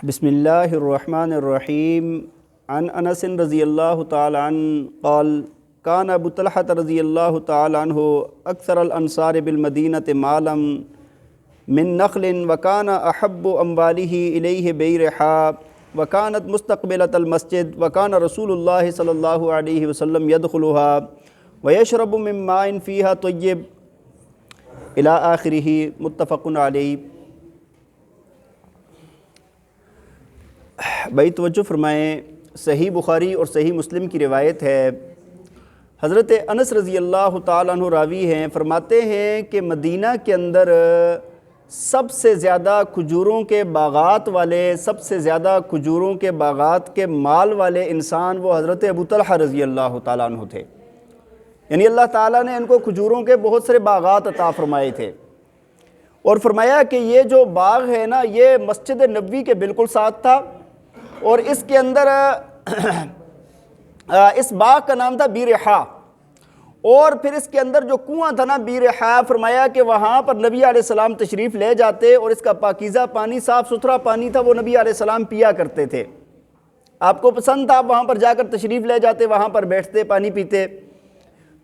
بسم اللہ الرحمن الرحیم عن انس رضی اللہ تعالی عنہ قال کان ابو طلحہ رضی اللہ تعالی عنہ اکثر الانصار بالمدینۃ مالا من نخل وکان احب اموالہ الیہ بیرحا وکانت مستقبلۃ المسجد وکان رسول اللہ صلی اللہ علیہ وسلم یدخلها ویشرب من ماء فیہا طیب الی آخرہ متفق علیہ۔ بھائی توجہ فرمائیں، صحیح بخاری اور صحیح مسلم کی روایت ہے، حضرت انس رضی اللہ تعالیٰ عنہ راوی ہیں، فرماتے ہیں کہ مدینہ کے اندر سب سے زیادہ کھجوروں کے باغات والے، سب سے زیادہ کھجوروں کے باغات کے مال والے انسان وہ حضرت ابو طلحہ رضی اللہ تعالیٰ عنہ تھے۔ یعنی اللہ تعالیٰ نے ان کو کھجوروں کے بہت سارے باغات عطا فرمائے تھے، اور فرمایا کہ یہ جو باغ ہے نا، یہ مسجد نبوی کے بالکل ساتھ تھا، اور اس کے اندر اس باغ کا نام تھا بیرحا، اور پھر اس کے اندر جو کنواں تھا نا بیرحا، فرمایا کہ وہاں پر نبی علیہ السلام تشریف لے جاتے، اور اس کا پاکیزہ پانی، صاف ستھرا پانی تھا، وہ نبی علیہ السلام پیا کرتے تھے۔ آپ کو پسند تھا، آپ وہاں پر جا کر تشریف لے جاتے، وہاں پر بیٹھتے، پانی پیتے۔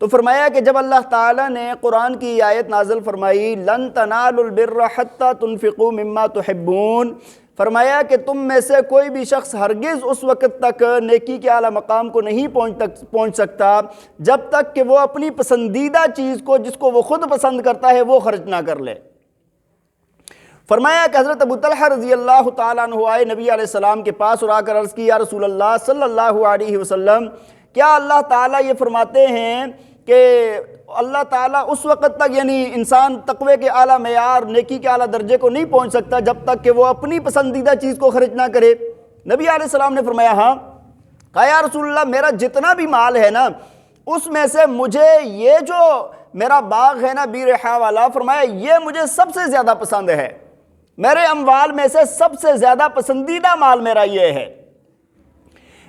تو فرمایا کہ جب اللہ تعالیٰ نے قرآن کی آیت نازل فرمائی لن تنالوا البر حتی تنفقوا مما تحبون، فرمایا کہ تم میں سے کوئی بھی شخص ہرگز اس وقت تک نیکی کے اعلیٰ مقام کو نہیں پہنچ سکتا جب تک کہ وہ اپنی پسندیدہ چیز کو، جس کو وہ خود پسند کرتا ہے، وہ خرچ نہ کر لے۔ فرمایا کہ حضرت ابو طلحہ رضی اللہ تعالیٰ عنہ آئے نبی علیہ السلام کے پاس اور آ کر عرض کی، یا رسول اللہ صلی اللہ علیہ وسلم، کیا اللہ تعالیٰ یہ فرماتے ہیں کہ اللہ تعالیٰ اس وقت تک، یعنی انسان تقوی کے اعلیٰ معیار، نیکی کے اعلیٰ درجے کو نہیں پہنچ سکتا جب تک کہ وہ اپنی پسندیدہ چیز کو خرچ نہ کرے؟ نبی علیہ السلام نے فرمایا ہاں۔ کہا یا رسول اللہ، میرا جتنا بھی مال ہے نا، اس میں سے مجھے یہ جو میرا باغ ہے نا بیرحا والا، فرمایا یہ مجھے سب سے زیادہ پسند ہے، میرے اموال میں سے سب سے زیادہ پسندیدہ مال میرا یہ ہے،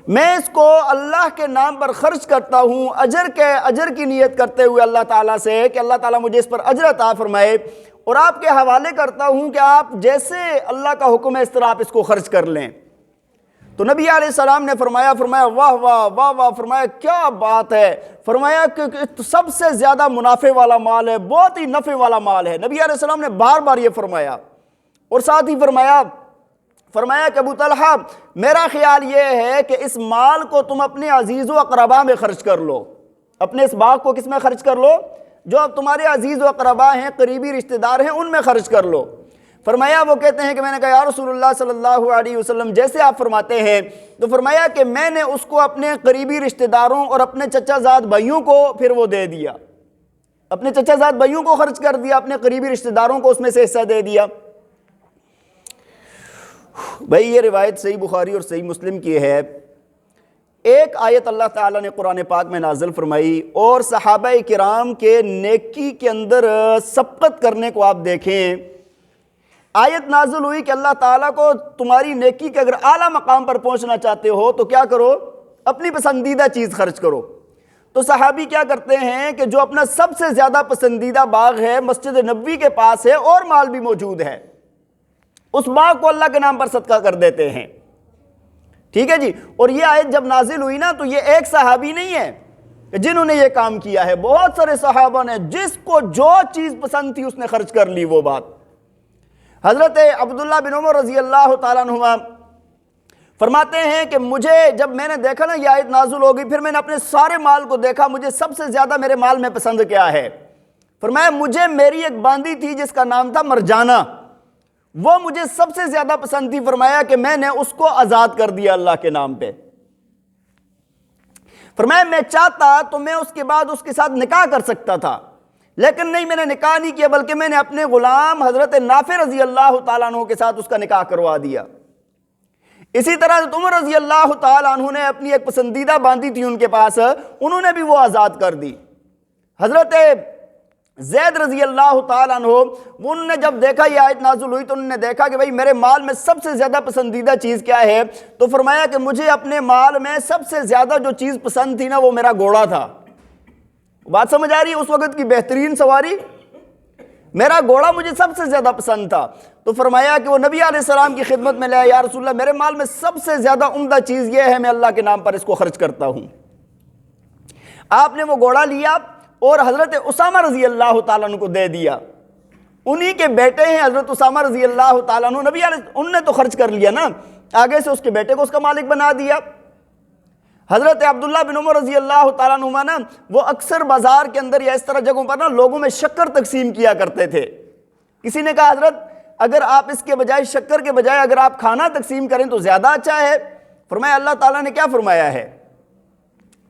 میں اس کو اللہ کے نام پر خرچ کرتا ہوں، اجر کی نیت کرتے ہوئے اللہ تعالیٰ سے کہ اللہ تعالیٰ مجھے اس پر اجر عطا فرمائے، اور آپ کے حوالے کرتا ہوں کہ آپ جیسے اللہ کا حکم ہے اس طرح آپ اس کو خرچ کر لیں۔ تو نبی علیہ السلام نے فرمایا واہ واہ واہ واہ، فرمایا کیا بات ہے، فرمایا کہ سب سے زیادہ منافع والا مال ہے، بہت ہی نفع والا مال ہے۔ نبی علیہ السلام نے بار بار یہ فرمایا، اور ساتھ ہی فرمایا کہ ابو طلحہ، میرا خیال یہ ہے کہ اس مال کو تم اپنے عزیز و اقربا میں خرچ کر لو، اپنے اس باغ کو کس میں خرچ کر لو؟ جو اب تمہارے عزیز و اقربا ہیں، قریبی رشتہ دار ہیں، ان میں خرچ کر لو۔ فرمایا، وہ کہتے ہیں کہ میں نے کہا یا رسول اللہ صلی اللہ علیہ وسلم جیسے آپ فرماتے ہیں، تو فرمایا کہ میں نے اس کو اپنے قریبی رشتہ داروں اور اپنے چچا زاد بھائیوں کو پھر وہ دے دیا، اپنے چچا زاد بھائیوں کو خرچ کر دیا، اپنے قریبی رشتہ داروں کو اس میں سے حصہ دے دیا۔ بھائی یہ روایت صحیح بخاری اور صحیح مسلم کی ہے۔ ایک آیت اللہ تعالیٰ نے قرآن پاک میں نازل فرمائی، اور صحابہ کرام کے نیکی کے اندر سبقت کرنے کو آپ دیکھیں۔ آیت نازل ہوئی کہ اللہ تعالیٰ کو تمہاری نیکی کے اگر اعلیٰ مقام پر پہنچنا چاہتے ہو تو کیا کرو؟ اپنی پسندیدہ چیز خرچ کرو۔ تو صحابی کیا کرتے ہیں کہ جو اپنا سب سے زیادہ پسندیدہ باغ ہے، مسجد نبوی کے پاس ہے اور مال بھی موجود ہے، اس باغ کو اللہ کے نام پر صدقہ کر دیتے ہیں۔ ٹھیک ہے جی۔ اور یہ آیت جب نازل ہوئی نا، تو یہ ایک صحابی نہیں ہے جنہوں نے یہ کام کیا ہے، بہت سارے صحابہ نے، جس کو جو چیز پسند تھی اس نے خرچ کر لی وہ بات۔ حضرت عبداللہ بن عمر رضی اللہ تعالیٰ عنہما فرماتے ہیں کہ مجھے جب میں نے دیکھا نا یہ آیت نازل ہو گئی، پھر میں نے اپنے سارے مال کو دیکھا، مجھے سب سے زیادہ میرے مال میں پسند کیا ہے؟ فرمایا مجھے میری ایک باندی تھی جس کا نام تھا مرجانہ، وہ مجھے سب سے زیادہ پسند تھی، فرمایا کہ میں نے اس کو آزاد کر دیا اللہ کے نام پہ۔ فرمایا میں چاہتا تو میں اس کے بعد اس کے ساتھ نکاح کر سکتا تھا، لیکن نہیں، میں نے نکاح نہیں کیا، بلکہ میں نے اپنے غلام حضرت نافع رضی اللہ تعالیٰ عنہ کے ساتھ اس کا نکاح کروا دیا۔ اسی طرح حضرت عمر رضی اللہ تعالیٰ عنہ نے اپنی ایک پسندیدہ باندی تھی ان کے پاس، انہوں نے بھی وہ آزاد کر دی۔ حضرت زید رضی اللہ تعالیٰ عنہ، انہوں نے جب دیکھا یہ آیت نازل ہوئی تو انہوں نے دیکھا کہ بھئی میرے مال میں سب سے زیادہ پسندیدہ چیز کیا ہے؟ تو فرمایا کہ مجھے اپنے مال میں سب سے زیادہ جو چیز پسند تھی نا، وہ میرا گھوڑا تھا۔ بات سمجھ آ رہی ہے؟ اس وقت کی بہترین سواری، میرا گھوڑا مجھے سب سے زیادہ پسند تھا۔ تو فرمایا کہ وہ نبی علیہ السلام کی خدمت میں لے آیا، یا رسول اللہ میرے مال میں سب سے زیادہ عمدہ چیز یہ ہے میں اللہ کے نام پر اس کو خرچ کرتا ہوں۔ آپ نے وہ گھوڑا لیا اور حضرت اسامہ رضی اللہ تعالیٰ عنہ کو دے دیا۔ انہی کے بیٹے ہیں حضرت اسامہ رضی اللہ تعالیٰ عنہ، نبی علیہ ان نے تو خرچ کر لیا نا، آگے سے اس کے بیٹے کو اس کا مالک بنا دیا۔ حضرت عبداللہ بن عمر رضی اللہ تعالیٰ عنہ نا وہ اکثر بازار کے اندر یا اس طرح جگہوں پر نا لوگوں میں شکر تقسیم کیا کرتے تھے۔ کسی نے کہا حضرت اگر آپ اس کے بجائے شکر کے بجائے اگر آپ کھانا تقسیم کریں تو زیادہ اچھا ہے۔ فرمایا اللہ تعالیٰ نے کیا فرمایا ہے؟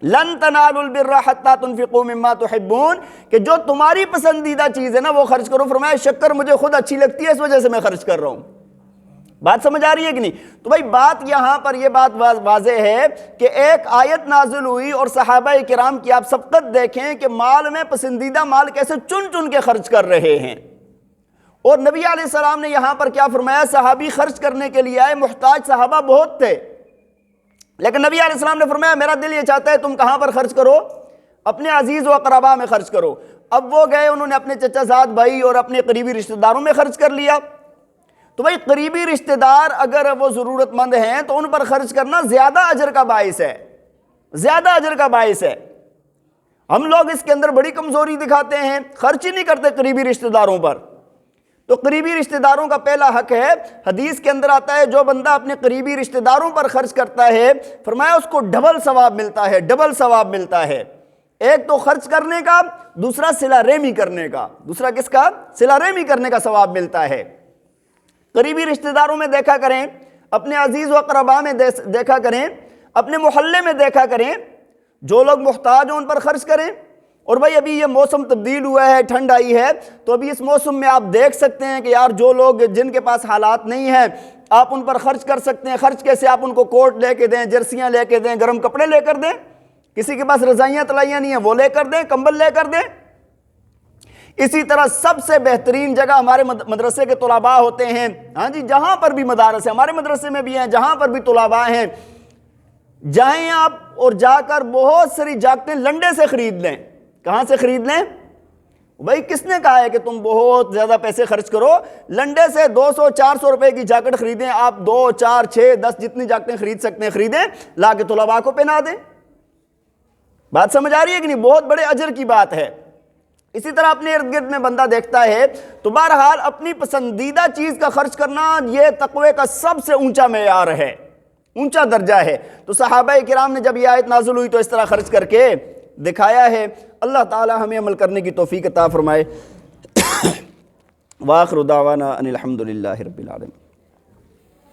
لن تنالوا البر حتى تنفقوا مما تحبون، کہ جو تمہاری پسندیدہ چیز ہے نا وہ خرچ کرو۔ فرمایا شکر مجھے خود اچھی لگتی ہے اس وجہ سے میں خرچ کر رہا ہوں۔ بات سمجھ آ رہی ہے کہ نہیں؟ تو بھائی بات یہاں پر یہ بات واضح ہے کہ ایک آیت نازل ہوئی اور صحابہ کرام کی آپ سبقت دیکھیں کہ مال میں پسندیدہ مال کیسے چن چن کے خرچ کر رہے ہیں۔ اور نبی علیہ السلام نے یہاں پر کیا فرمایا؟ صحابی خرچ کرنے کے لیے آئے، محتاج صحابہ بہت تھے، لیکن نبی علیہ السلام نے فرمایا میرا دل یہ چاہتا ہے تم کہاں پر خرچ کرو؟ اپنے عزیز و اقربا میں خرچ کرو۔ اب وہ گئے، انہوں نے اپنے چچا زاد بھائی اور اپنے قریبی رشتہ داروں میں خرچ کر لیا۔ تو بھائی قریبی رشتہ دار اگر وہ ضرورت مند ہیں تو ان پر خرچ کرنا زیادہ اجر کا باعث ہے، زیادہ اجر کا باعث ہے۔ ہم لوگ اس کے اندر بڑی کمزوری دکھاتے ہیں، خرچ ہی نہیں کرتے قریبی رشتہ داروں پر۔ تو قریبی رشتہ داروں کا پہلا حق ہے، حدیث کے اندر آتا ہے جو بندہ اپنے قریبی رشتہ داروں پر خرچ کرتا ہے فرمایا اس کو ڈبل ثواب ملتا ہے، ڈبل ثواب ملتا ہے۔ ایک تو خرچ کرنے کا، دوسرا صلہ رحمی کرنے کا۔ دوسرا کس کا؟ صلہ رحمی کرنے کا ثواب ملتا ہے۔ قریبی رشتہ داروں میں دیکھا کریں، اپنے عزیز و اقربا میں دیکھا کریں، اپنے محلے میں دیکھا کریں، جو لوگ محتاج ہیں ان پر خرچ کریں۔ اور بھائی ابھی یہ موسم تبدیل ہوا ہے، ٹھنڈ آئی ہے، تو ابھی اس موسم میں آپ دیکھ سکتے ہیں کہ یار جو لوگ جن کے پاس حالات نہیں ہیں آپ ان پر خرچ کر سکتے ہیں۔ خرچ کیسے؟ آپ ان کو کوٹ لے کے دیں، جرسیاں لے کے دیں، گرم کپڑے لے کر دیں۔ کسی کے پاس رضائیاں تلائیاں نہیں ہیں وہ لے کر دیں، کمبل لے کر دیں۔ اسی طرح سب سے بہترین جگہ ہمارے مدرسے کے طلباء ہوتے ہیں، ہاں جی، جہاں پر بھی مدارس ہیں، ہمارے مدرسے میں بھی ہیں، جہاں پر بھی طلباء ہیں جائیں آپ اور جا کر بہت ساری جاکٹیں لنڈے سے خرید لیں۔ کہاں سے خرید لیں؟ بھائی کس نے کہا ہے کہ تم بہت زیادہ پیسے خرچ کرو؟ لنڈے سے 200-400 روپے کی جاکٹ خریدیں آپ، 2 4 6 10 جتنی جاکٹیں خرید سکتے ہیں خریدیں، لا کے طلباء کو پہنا دیں۔ بات سمجھ آ رہی ہے کہ نہیں؟ بہت بڑے اجر کی بات ہے۔ اسی طرح اپنے ارد گرد میں بندہ دیکھتا ہے تو بہرحال اپنی پسندیدہ چیز کا خرچ کرنا یہ تقوی کا سب سے اونچا معیار ہے، اونچا درجہ ہے۔ تو صحابہ کرام نے جب یہ آیت نازل ہوئی تو اس طرح خرچ کر کے دکھایا ہے۔ اللہ تعالی ہمیں عمل کرنے کی توفیق عطا فرمائے۔ وآخر دعوانا ان الحمد للہ رب العالمین۔